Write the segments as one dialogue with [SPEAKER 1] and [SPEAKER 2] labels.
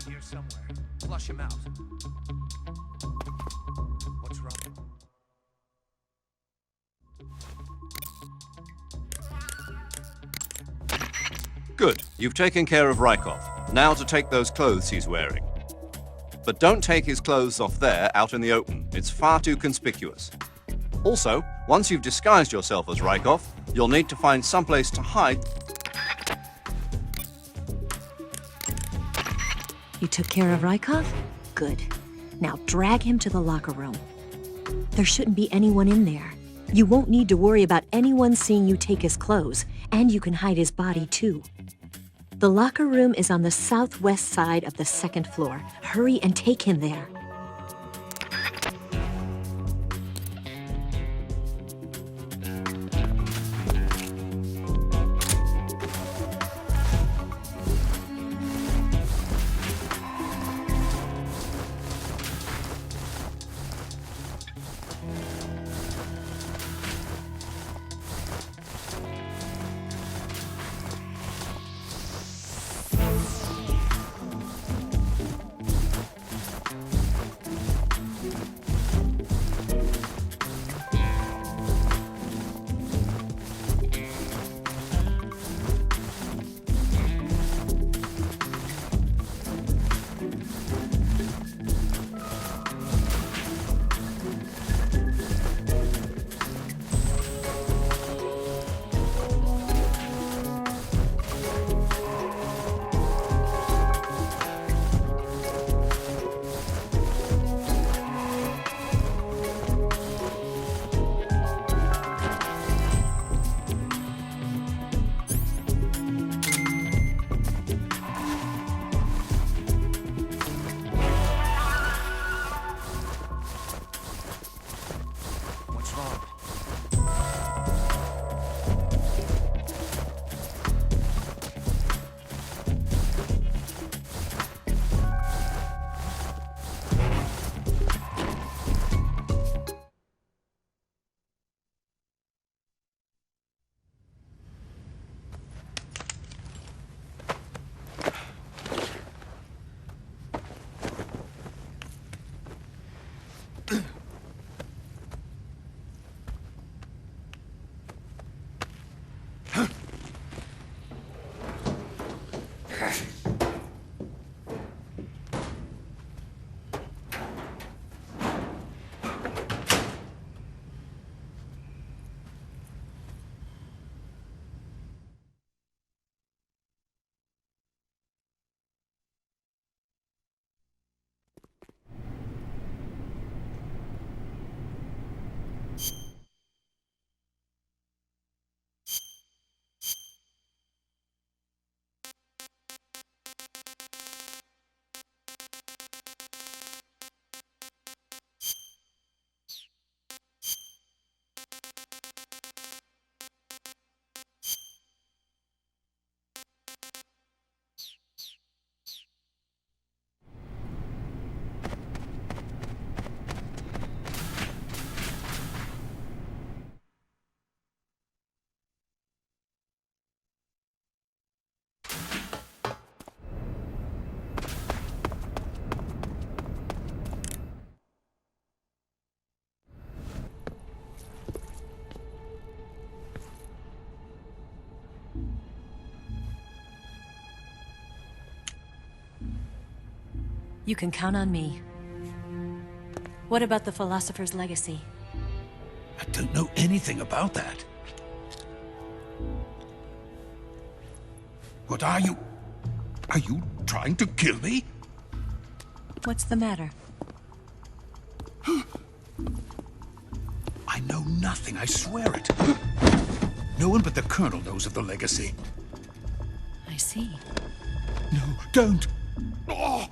[SPEAKER 1] be here somewhere. Flush him out. What's wrong?
[SPEAKER 2] Good. You've taken care of Rykov. Now to take those clothes he's wearing. But don't take his clothes off there out in the open. It's far too conspicuous. Also, once you've disguised yourself as Rykov, you'll need to find someplace to hide.
[SPEAKER 3] You took care of Rykov? Good. Now drag him to the locker room. There shouldn't be anyone in there. You won't need to worry about anyone seeing you take his clothes, and you can hide his body too. The locker room is on the southwest side of the second floor. Hurry and take him there.
[SPEAKER 1] What's wrong?
[SPEAKER 3] You can count on me. What about the Philosopher's Legacy?
[SPEAKER 4] I don't know anything about that. What are you? Are you trying to kill me?
[SPEAKER 3] What's the matter?
[SPEAKER 4] I know nothing, I swear it. No one but the Colonel knows of the Legacy.
[SPEAKER 3] I see.
[SPEAKER 4] No, don't! Oh.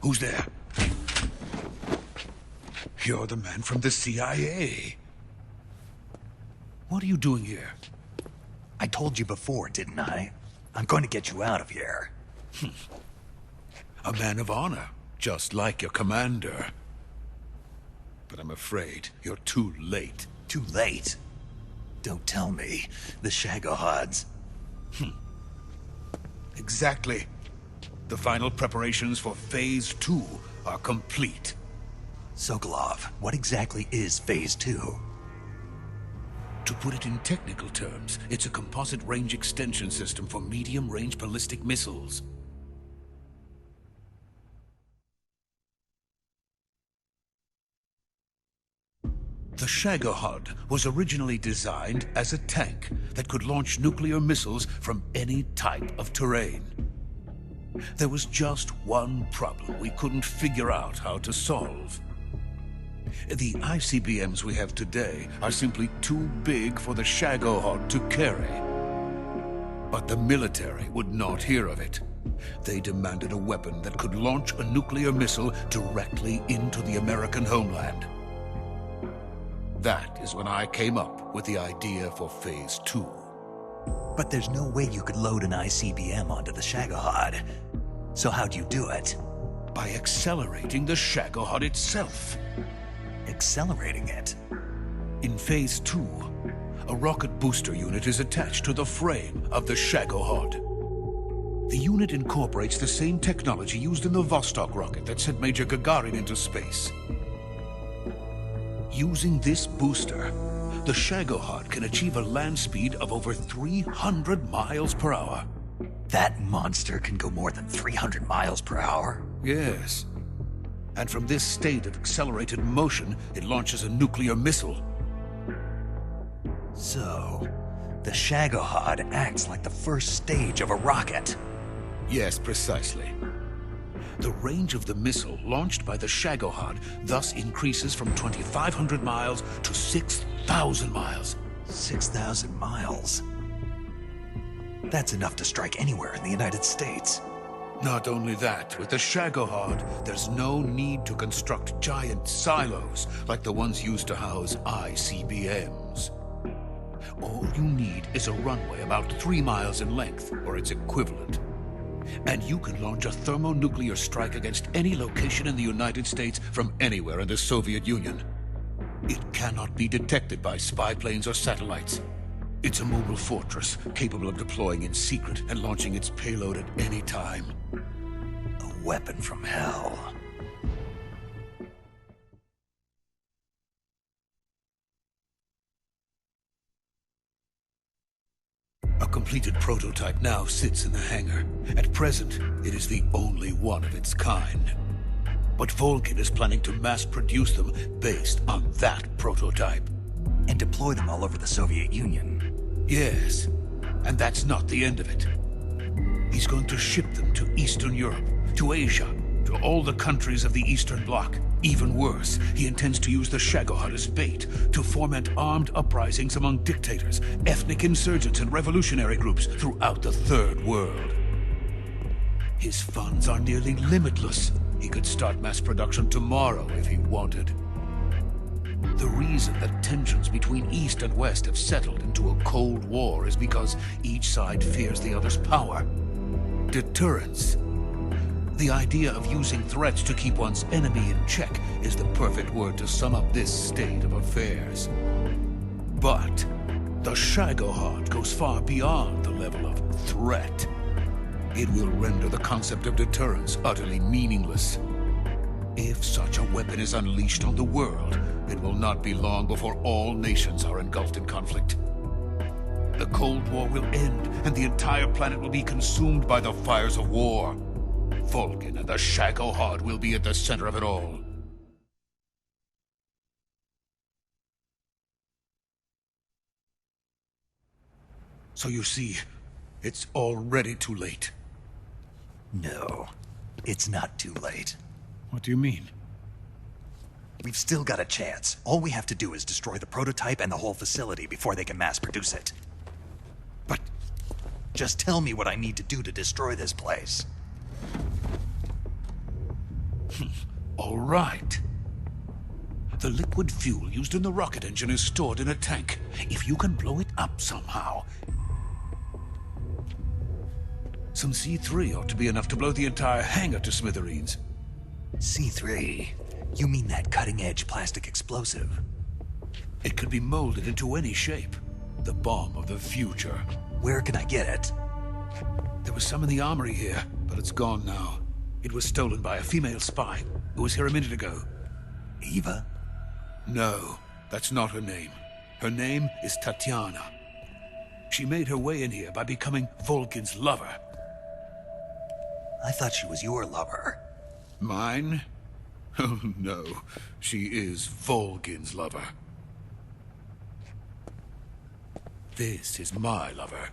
[SPEAKER 4] Who's there? You're the man from the CIA. What are you doing here?
[SPEAKER 5] I told you before, didn't I? I'm going to get you out of here.
[SPEAKER 4] A man of honor, just like your commander. But I'm afraid you're too late.
[SPEAKER 5] Too late? Don't tell me. The Shagohods.
[SPEAKER 4] Exactly. The final preparations for Phase 2 are complete.
[SPEAKER 5] Sokolov, what exactly is Phase 2?
[SPEAKER 4] To put it in technical terms, it's a composite range extension system for medium-range ballistic missiles. The Shagohod was originally designed as a tank that could launch nuclear missiles from any type of terrain. There was just one problem we couldn't figure out how to solve. The ICBMs we have today are simply too big for the Shagohod to carry. But the military would not hear of it. They demanded a weapon that could launch a nuclear missile directly into the American homeland. That is when I came up with the idea for Phase 2.
[SPEAKER 5] But there's no way you could load an ICBM onto the Shagohod. So how'd you do it?
[SPEAKER 4] By accelerating the Shagohod itself.
[SPEAKER 5] Accelerating it?
[SPEAKER 4] In Phase 2, a rocket booster unit is attached to the frame of the Shagohod. The unit incorporates the same technology used in the Vostok rocket that sent Major Gagarin into space. Using this booster, the Shagohod can achieve a land speed of over 300 miles per hour.
[SPEAKER 5] That monster can go more than 300 miles per hour?
[SPEAKER 4] Yes. And from this state of accelerated motion, it launches a nuclear missile.
[SPEAKER 5] So, the Shagohod acts like the first stage of a rocket.
[SPEAKER 4] Yes, precisely. The range of the missile launched by the Shagohod thus increases from 2,500 miles to 6,000 miles.
[SPEAKER 5] 6,000 miles? That's enough to strike anywhere in the United States.
[SPEAKER 4] Not only that, with the Shagohod, there's no need to construct giant silos like the ones used to house ICBMs. All you need is a runway about 3 miles in length, or its equivalent. And you can launch a thermonuclear strike against any location in the United States from anywhere in the Soviet Union. It cannot be detected by spy planes or satellites. It's a mobile fortress, capable of deploying in secret and launching its payload at any time.
[SPEAKER 5] A weapon from hell.
[SPEAKER 4] A completed prototype now sits in the hangar. At present, it is the only one of its kind. But Volkin is planning to mass produce them based on that prototype.
[SPEAKER 5] And deploy them all over the Soviet Union.
[SPEAKER 4] Yes, and that's not the end of it. He's going to ship them to Eastern Europe, to Asia, to all the countries of the Eastern Bloc. Even worse, he intends to use the Shagohod as bait to foment armed uprisings among dictators, ethnic insurgents, and revolutionary groups throughout the Third World. His funds are nearly limitless. He could start mass production tomorrow if he wanted. The reason that tensions between East and West have settled into a Cold War is because each side fears the other's power. Deterrence. The idea of using threats to keep one's enemy in check is the perfect word to sum up this state of affairs. But the Shagohod goes far beyond the level of threat. It will render the concept of deterrence utterly meaningless. If such a weapon is unleashed on the world, it will not be long before all nations are engulfed in conflict. The Cold War will end, and the entire planet will be consumed by the fires of war. Volkin and the Shagohod will be at the center of it all. So you see, it's already too late.
[SPEAKER 5] No, it's not too late.
[SPEAKER 4] What do you mean?
[SPEAKER 5] We've still got a chance. All we have to do is destroy the prototype and the whole facility before they can mass produce it.
[SPEAKER 4] But
[SPEAKER 5] just tell me what I need to do to destroy this place.
[SPEAKER 4] All right. The liquid fuel used in the rocket engine is stored in a tank. If you can blow it up somehow... Some C3 ought to be enough to blow the entire hangar to smithereens.
[SPEAKER 5] C3? You mean that cutting-edge plastic explosive?
[SPEAKER 4] It could be molded into any shape. The bomb of the future.
[SPEAKER 5] Where can I get it?
[SPEAKER 4] There was some in the armory here, but it's gone now. It was stolen by a female spy who was here a minute ago.
[SPEAKER 5] Eva?
[SPEAKER 4] No, that's not her name. Her name is Tatiana. She made her way in here by becoming Volgin's lover.
[SPEAKER 5] I thought she was your lover.
[SPEAKER 4] Mine? Oh no, she is Volgin's lover. This is my lover.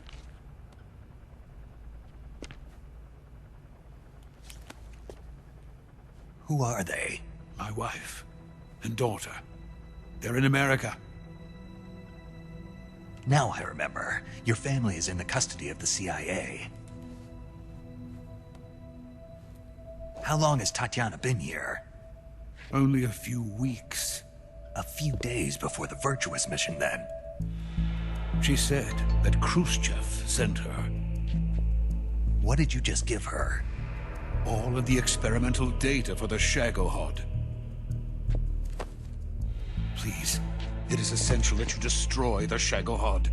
[SPEAKER 5] Who are they?
[SPEAKER 4] My wife and daughter. They're in America.
[SPEAKER 5] Now I remember. Your family is in the custody of the CIA. How long has Tatiana been here?
[SPEAKER 4] Only a few weeks.
[SPEAKER 5] A few days before the Virtuous mission, then.
[SPEAKER 4] She said that Khrushchev sent her.
[SPEAKER 5] What did you just give her?
[SPEAKER 4] All of the experimental data for the Shagohod. Please, it is essential that you destroy the Shagohod.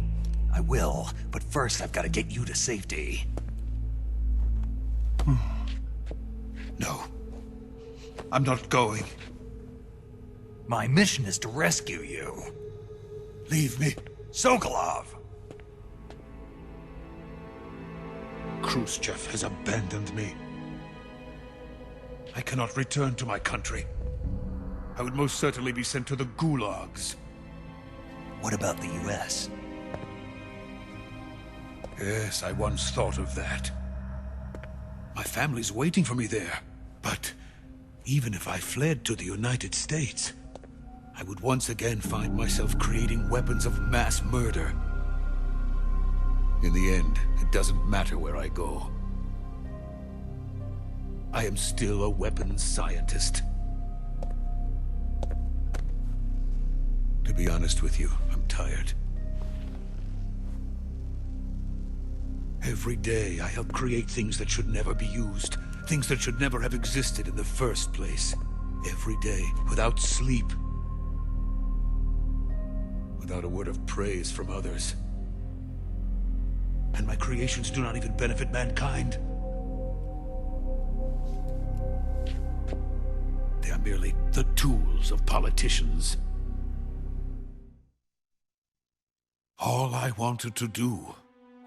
[SPEAKER 5] I will, but first I've got to get you to safety.
[SPEAKER 4] No. I'm not going.
[SPEAKER 5] My mission is to rescue you.
[SPEAKER 4] Leave me.
[SPEAKER 5] Sokolov!
[SPEAKER 4] Khrushchev has abandoned me. I cannot return to my country. I would most certainly be sent to the gulags.
[SPEAKER 5] What about the US?
[SPEAKER 4] Yes, I once thought of that. My family's waiting for me there. But even if I fled to the United States, I would once again find myself creating weapons of mass murder. In the end, it doesn't matter where I go. I am still a weapons scientist. To be honest with you, I'm tired. Every day, I help create things that should never be used. Things that should never have existed in the first place. Every day, without sleep. Without a word of praise from others. And my creations do not even benefit mankind. They are merely the tools of politicians. All I wanted to do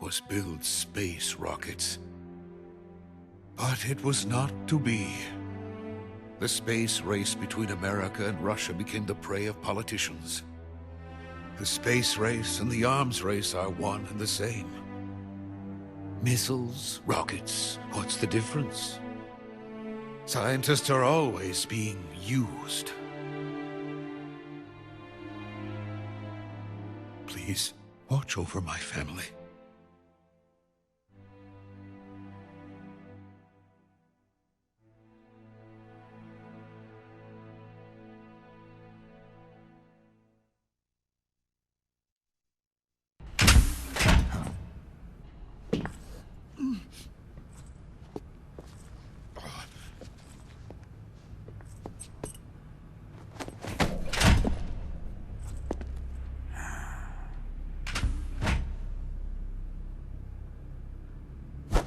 [SPEAKER 4] was build space rockets. But it was not to be. The space race between America and Russia became the prey of politicians. The space race and the arms race are one and the same. Missiles, rockets, what's the difference? Scientists are always being used. Please, watch over my family.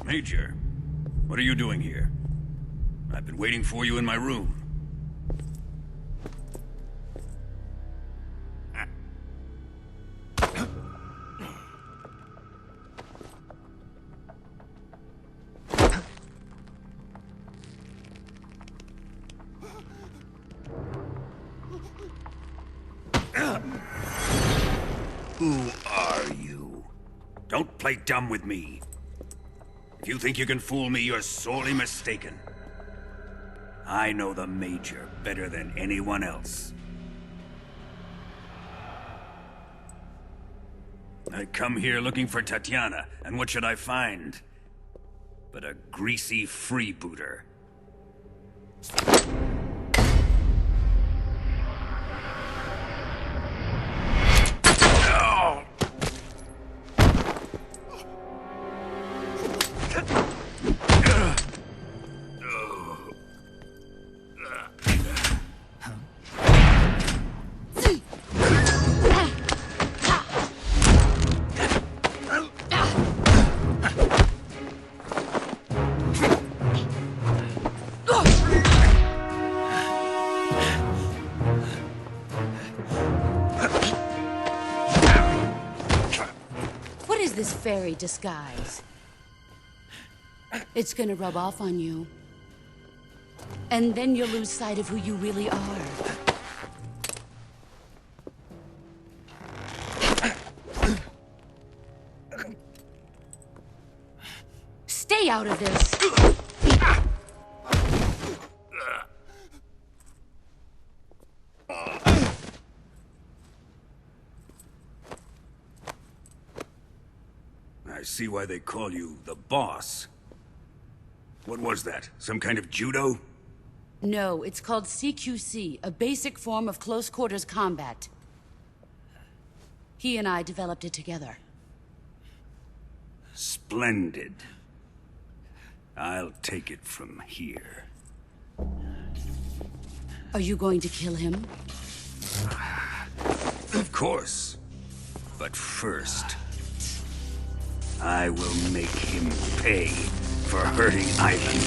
[SPEAKER 6] Major, what are you doing here? I've been waiting for you in my room. Who are you? Don't play dumb with me. If you think you can fool me, you're sorely mistaken. I know the Major better than anyone else. I come here looking for Tatiana, and what should I find? But a greasy freebooter.
[SPEAKER 7] is this fairy disguise? It's gonna rub off on you. And then you'll lose sight of who you really are. Stay out of this!
[SPEAKER 6] I see why they call you the boss. What was that? Some kind of judo?
[SPEAKER 7] No, it's called CQC, a basic form of close quarters combat. He and I developed it together.
[SPEAKER 6] Splendid. I'll take it from here.
[SPEAKER 7] Are you going to kill him?
[SPEAKER 6] Of course. But first, I will make him pay for hurting Ivan.